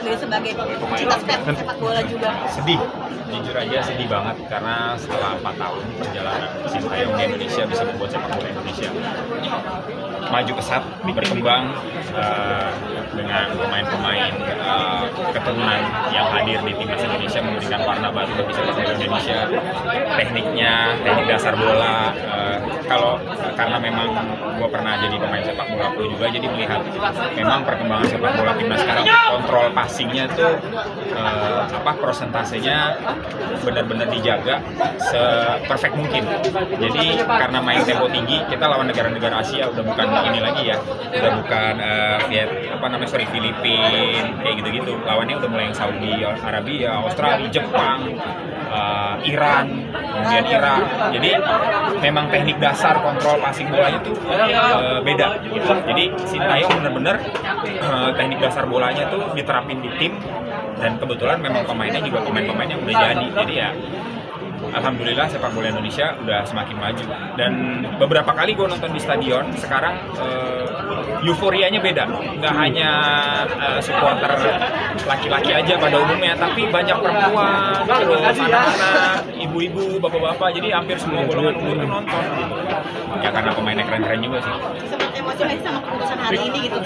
sendiri sebagai pecinta sepak bola juga? Sedih, jujur aja sedih banget karena setelah 4 tahun perjalanan Sintayong di Indonesia bisa membuat sepak bola Indonesia maju pesat, berkembang dengan pemain-pemain keturunan yang hadir di timnas Indonesia memberikan warna baru bagi sepak bola Indonesia. Teknik dasar bola, karena memang gue pernah jadi pemain sepak bola pro juga, jadi melihat memang perkembangan sepak bola timnas sekarang, kontrol passingnya tuh prosentasenya benar-benar dijaga se-perfect mungkin. Jadi karena main tempo tinggi, kita lawan negara-negara Asia udah bukan ini lagi ya, udah bukan Filipina kayak gitu-gitu. Lawannya udah mulai yang Saudi Arabia, Australia, Jepang, Iran, kemudian Irak. Jadi memang teknik dasar kontrol passing bolanya tuh beda gitu. Jadi Sintayong bener-bener teknik dasar bolanya tuh diterapin di tim, dan kebetulan memang pemainnya juga pemain-pemain yang udah jadi ya alhamdulillah sepak bola Indonesia udah semakin maju. Dan beberapa kali gue nonton di stadion sekarang, euforianya beda, nggak hanya supporter laki-laki aja pada umumnya, tapi banyak perempuan, terus anak-anak, ibu-ibu, bapak-bapak, jadi hampir semua golongan umur nonton gitu. Ya karena pemainnya keren-keren juga sih. Sempat emosi nggak sih sama keputusan hari ini gitu?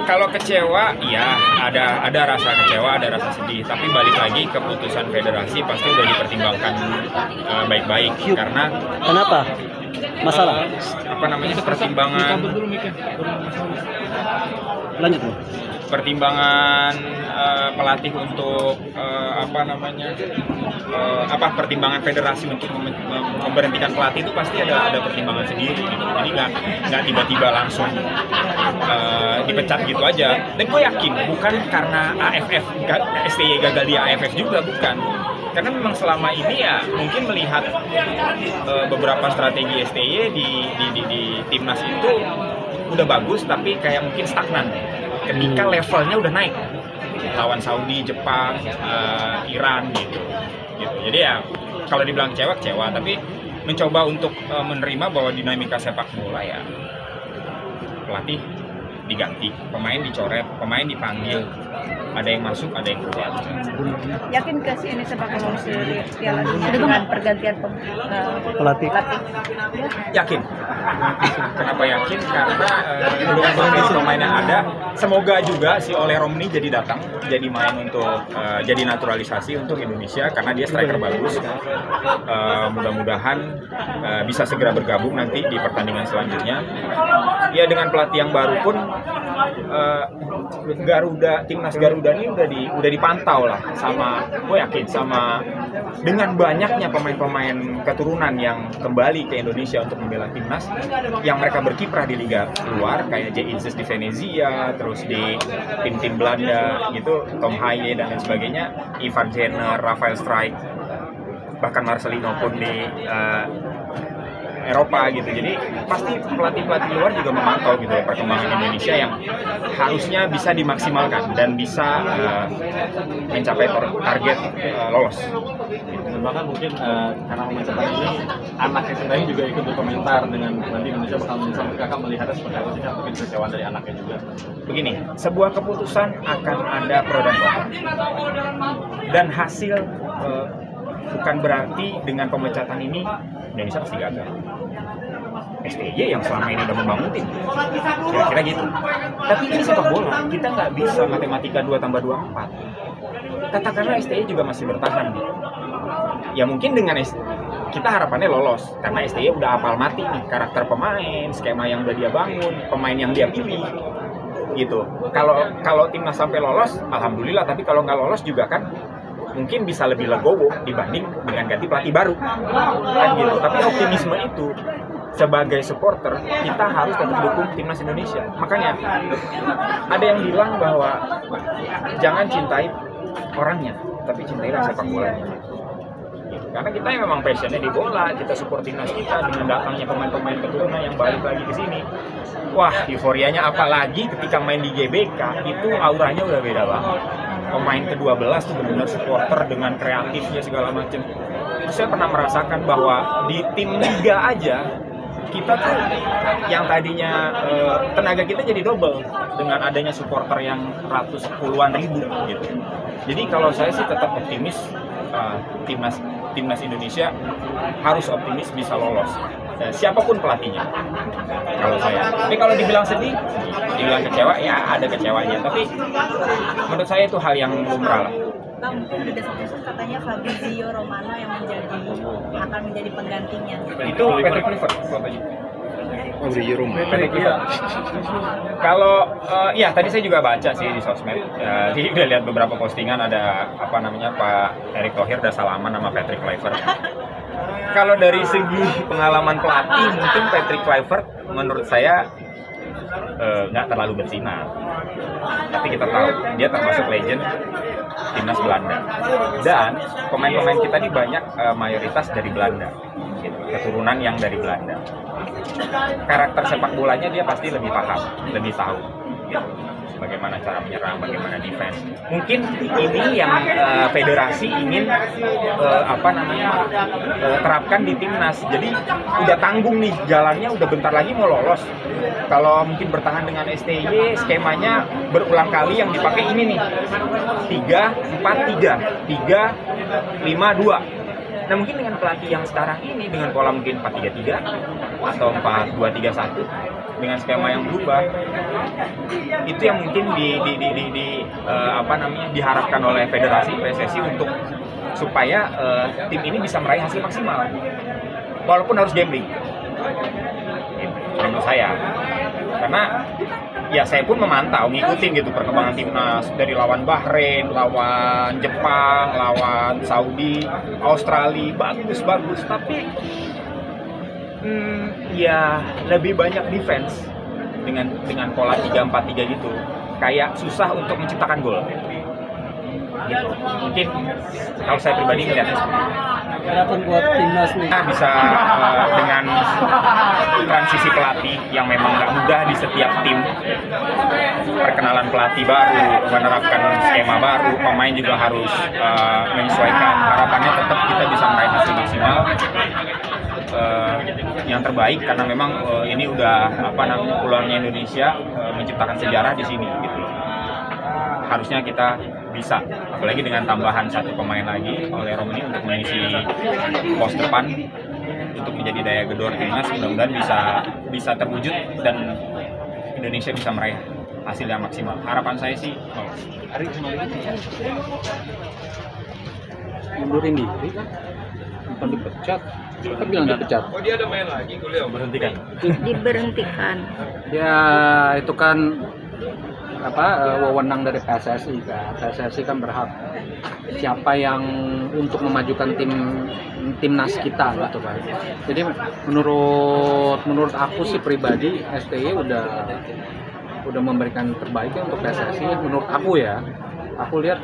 Kalau kecewa, ya ada rasa kecewa, ada rasa sedih. Tapi balik lagi keputusan federasi pasti udah dipertimbangkan baik-baik. Karena kenapa? Masalah? Pertimbangan. Lanjut Bu. Pertimbangan pelatih untuk pertimbangan federasi untuk memberhentikan pelatih itu pasti ada pertimbangan sendiri gitu. Jadi nggak tiba-tiba langsung dipecat gitu aja. Dan gue yakin bukan karena STY gagal di AFF juga, bukan. Karena memang selama ini ya mungkin melihat beberapa strategi STY di timnas itu udah bagus, tapi kayak mungkin stagnan ketika levelnya udah naik lawan Saudi, Jepang, Iran gitu. Jadi ya kalau dibilang kecewa, tapi mencoba untuk menerima bahwa dinamika sepak bola ya pelatih diganti, pemain dicoret, pemain dipanggil, ada yang masuk, ada yang keluar. Yakin ke si ini sepak bola di Piala Dunia dengan pergantian pelatih? Yakin. Kenapa yakin? Karena dengan pemain yang ada, semoga juga si Ole Romni jadi datang, jadi main untuk jadi naturalisasi untuk Indonesia karena dia striker bagus. Mudah-mudahan bisa segera bergabung nanti di pertandingan selanjutnya. Ya dengan pelatih yang baru pun timnas Garuda ini udah dipantau lah gue yakin sama dengan banyaknya pemain-pemain keturunan yang kembali ke Indonesia untuk membela timnas, yang mereka berkiprah di liga luar kayak Jay Inces di Venezia, terus di tim-tim Belanda gitu, Tom Haye dan lain sebagainya, Ivan Jenner, Rafael Strijk, bahkan Marcelino pun di Eropa gitu. Jadi pasti pelatih-pelatih luar juga memantau gitu perkembangan Indonesia yang harusnya bisa dimaksimalkan dan bisa mencapai target lolos. Bahkan mungkin karena pemecatan ini anaknya sendiri juga ikut berkomentar dengan nanti Indonesia bakal menyesal. Kakak melihatnya seperti apa sih? Mungkin kekecewaan dari anaknya juga. Begini, sebuah keputusan akan ada pro dan kontra, dan hasil bukan berarti dengan pemecatan ini Indonesia pasti gagal. STY yang selama ini udah membangun tim, kira-kira gitu. Tapi ini sepak bola, kita nggak bisa matematika 2 tambah 2 4. Katakanlah STY juga masih bertahan gitu. Ya mungkin dengan kita harapannya lolos, karena STY udah hafal mati nih karakter pemain, skema yang udah dia bangun, pemain yang dia pilih gitu. Kalau timnas sampai lolos, alhamdulillah. Tapi kalau nggak lolos juga kan mungkin bisa lebih legowo dibanding dengan ganti pelatih baru kan gitu. Tapi optimisme itu sebagai supporter kita harus tetap dukung timnas Indonesia. Makanya ada yang bilang bahwa jangan cintai orangnya, tapi cintailah sepak bola. Karena kita yang memang passionnya di bola, kita support timnas kita dengan datangnya pemain-pemain keturunan yang balik lagi ke sini. Wah, euforianya apalagi ketika main di GBK, itu auranya udah beda banget. Pemain ke-12 tuh benar-benar supporter dengan kreatifnya segala macam. Saya pernah merasakan bahwa di tim liga aja kita tuh yang tadinya tenaga kita jadi double dengan adanya supporter yang puluhan ribu gitu. Jadi kalau saya sih tetap optimis, timnas Indonesia harus optimis bisa lolos. Siapapun pelatihnya, kalau saya. Tapi kalau dibilang sedih, dibilang kecewa, ya ada kecewanya. Tapi menurut saya itu hal yang lumrah lah. Bang, mungkin di desas-desus katanya Fabrizio Romano yang akan menjadi penggantinya. Itu Patrick Kluivert fotonya. Fabrizio Romano. Kalau ya tadi saya juga baca sih di sosmed. Jadi udah lihat beberapa postingan ada Pak Erick Thohir udah salaman sama Patrick Kluivert. Kalau dari segi pengalaman pelatih mungkin Patrick Kluivert menurut saya nggak terlalu bersinar. Tapi kita tahu dia termasuk legend timnas Belanda. Dan pemain-pemain kita ini banyak mayoritas dari Belanda. Gitu, keturunan yang dari Belanda. Karakter sepak bolanya dia pasti lebih paham, lebih tahu gitu. Bagaimana cara menyerang, bagaimana defense. Mungkin ini yang federasi ingin terapkan di timnas. Jadi udah tanggung nih jalannya, udah bentar lagi mau lolos. Kalau mungkin bertahan dengan STY, skemanya berulang kali yang dipakai ini nih 3-4-3, 3-5-2. Nah mungkin dengan pelatih yang sekarang ini dengan pola mungkin 4-3-3 atau 4-2-3-1 dengan skema yang berubah, itu yang mungkin diharapkan oleh federasi PSSI untuk supaya tim ini bisa meraih hasil maksimal walaupun harus gambling. Menurut saya, karena ya saya pun memantau, ngikutin gitu perkembangan timnas dari lawan Bahrain, lawan Jepang, lawan Saudi, Australia, bagus, tapi ya lebih banyak defense dengan pola 3-4-3 gitu, kayak susah untuk menciptakan gol. Gitu. Mungkin kalau saya pribadi melihatnya seperti itu. Harapan buat timnas nih. Bisa dengan transisi pelatih yang memang nggak mudah di setiap tim, perkenalan pelatih baru, menerapkan skema baru, pemain juga harus menyesuaikan. Harapannya tetap kita bisa meraih hasil maksimal yang terbaik, karena memang ini udah peluangnya Indonesia menciptakan sejarah di sini gitu. Harusnya kita bisa, apalagi dengan tambahan satu pemain lagi oleh Romani untuk mengisi pos depan untuk menjadi daya gedor timnas. Mudah-mudahan bisa terwujud dan Indonesia bisa meraih hasil yang maksimal. Harapan saya sih mundurin diri kan, bukan dipecat. Kan bilang dipecat. Oh, dia ada main lagi, kuliah berhentikan. Diberhentikan. Ya itu kan wewenang dari PSSI kan. PSSI kan berhak siapa yang untuk memajukan timnas kita gitu kan. Jadi menurut aku sih pribadi, STY udah memberikan terbaiknya untuk PSSI menurut aku ya. Aku lihat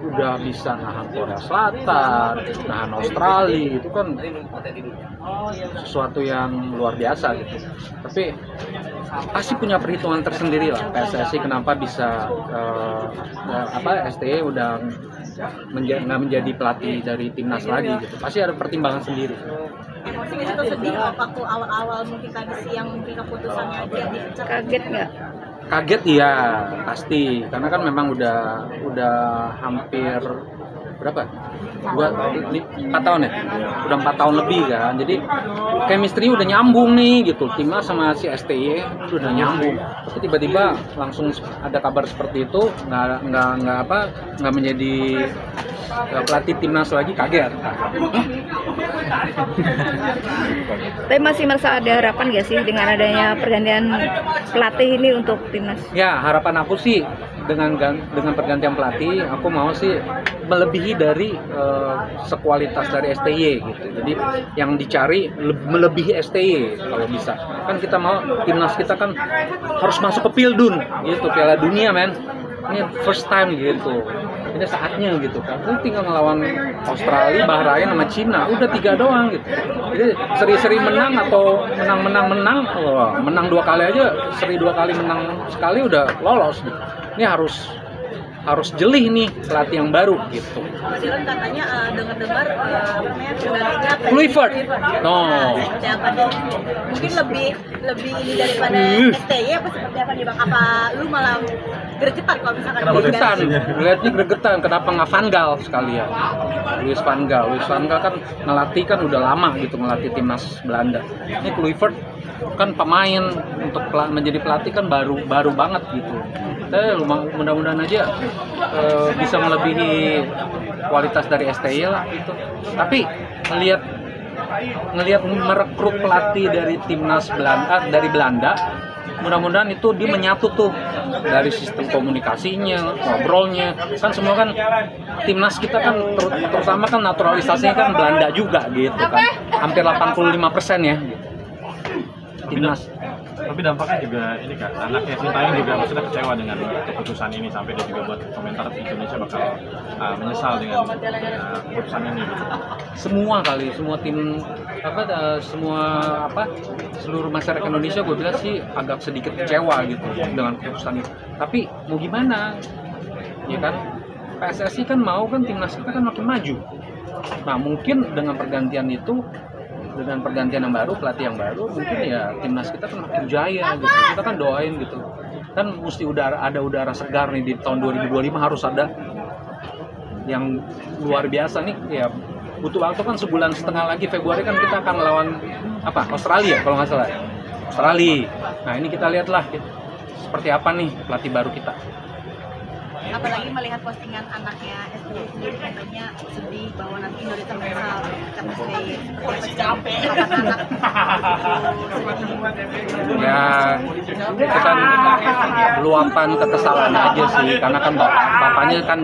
udah bisa nahan Korea Selatan, nahan Australia, itu kan sesuatu yang luar biasa gitu. Tapi pasti punya perhitungan tersendiri lah PSSI kenapa bisa STY udah nggak menjadi pelatih dari timnas lagi gitu. Pasti ada pertimbangan sendiri. Emosi itu sedih waktu awal-awal mungkin tadi siang mungkin keputusannya dia dipecat. Kaget nggak? Kaget iya pasti, karena kan memang udah hampir berapa? 4 tahun ya? Udah 4 tahun lebih kan. Jadi chemistry udah nyambung nih gitu. Timnas sama si STY udah nyambung. Tapi tiba-tiba langsung ada kabar seperti itu, nggak menjadi pelatih timnas lagi, kaget. Tapi masih merasa ada harapan nggak sih dengan adanya pergantian pelatih ini untuk timnas? Ya, harapan aku sih dengan pergantian pelatih, aku mau sih melebihi dari sekualitas dari STY gitu. Jadi yang dicari melebihi STY kalau bisa. Kan kita mau timnas kita kan harus masuk ke Pildun gitu, Piala Dunia men. Ini first time gitu. Ini saatnya gitu kan. Ini tinggal ngelawan Australia, Bahrain sama Cina, udah 3 doang gitu. Jadi seri-seri menang atau menang, menang 2 kali aja, seri 2 kali menang sekali udah lolos gitu. Ini harus jeli nih pelatih yang baru gitu. Mas Ilham katanya dengar-dengar penggantinya Kluivert. No. Seperti apa nih? Mungkin lebih ini daripada STY apa seperti apa nih Bang? Apa lu malah gergetan kalau misalkan Gregetan, lihatnya gregetan. Kenapa nggak Van Gaal sekalian? Louis Van Gaal kan ngelatih kan udah lama gitu, ngelatih timnas Belanda. Ini Kluivert kan pemain untuk menjadi pelatih kan baru banget gitu. Mudah-mudahan aja bisa melebihi kualitas dari STY lah gitu. Tapi ngelihat merekrut pelatih dari timnas Belanda, mudah-mudahan itu dia menyatu tuh dari sistem komunikasinya, ngobrolnya, kan semua kan timnas kita kan terutama kan naturalisasinya kan Belanda juga gitu kan, hampir 85% ya timnas. Tapi dampaknya juga ini kan, anaknya Sintayong juga maksudnya kecewa dengan keputusan ini, sampai dia juga buat komentar Indonesia bakal menyesal dengan keputusan ini. Semua tim seluruh masyarakat Indonesia gue bilang sih agak sedikit kecewa gitu dengan keputusan itu. Tapi mau gimana? Ya kan PSSI kan mau kan timnas kita kan makin maju. Nah mungkin dengan pergantian yang baru, pelatih yang baru, mungkin ya timnas kita kan makin jaya gitu. Kita kan doain gitu. Kan mesti ada udara segar nih di tahun 2025, harus ada yang luar biasa nih ya. Butuh waktu kan sebulan setengah lagi, Februari kan kita akan melawan Australia kalau nggak salah. Australia. Nah ini kita lihatlah seperti apa nih pelatih baru kita. Apalagi melihat postingan anaknya STY sendiri katanya sedih bahwa nanti Indonesia menyesal karena STY anak ya itu kan luapan kekesalan aja sih, karena kan bapaknya kan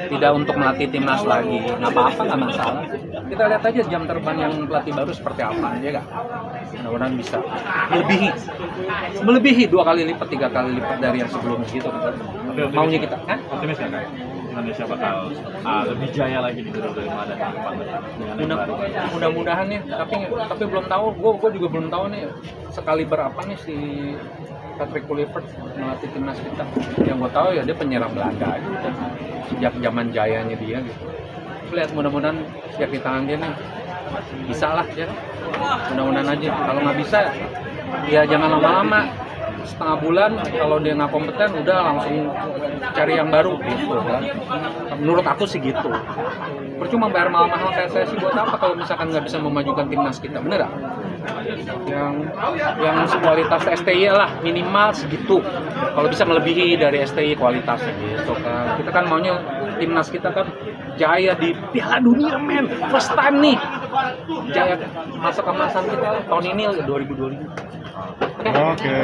tidak untuk melatih timnas lagi. Nggak apa-apa, nggak masalah. Kita lihat aja jam terbang yang pelatih baru seperti apa, ya nggak? Mudah-mudahan bisa melebihi 2 kali lipat, 3 kali lipat dari yang sebelumnya gitu. Maunya kita, optimis nggak kan? Indonesia bakal lebih jaya lagi di 2025 dan depan dengan baru. Mudah-mudahan ya, tapi belum tahu. Gue juga belum tahu nih sekali berapa nih si Patrick Kluivert melatih timnas kita. Yang gue tahu ya dia penyerang Belanda aja gitu. Sejak zaman jayanya dia gitu. Lihat mudah-mudahan sejak di tangan dia nih bisa lah ya. Mudah-mudahan aja. Kalau nggak bisa ya jangan lama-lama. Setengah bulan kalau dia nggak kompeten udah langsung cari yang baru gitu kan. Menurut aku sih gitu. Percuma bayar mahal-mahal PSSI buat apa kalau misalkan nggak bisa memajukan timnas kita, bener gak? Yang kualitas STY lah minimal segitu. Kalau bisa melebihi dari STY kualitasnya gitu kan. Kita kan maunya timnas kita kan jaya di Piala Dunia men, first time nih. Jaya masa kemasan kita tahun ini 2025. Oke.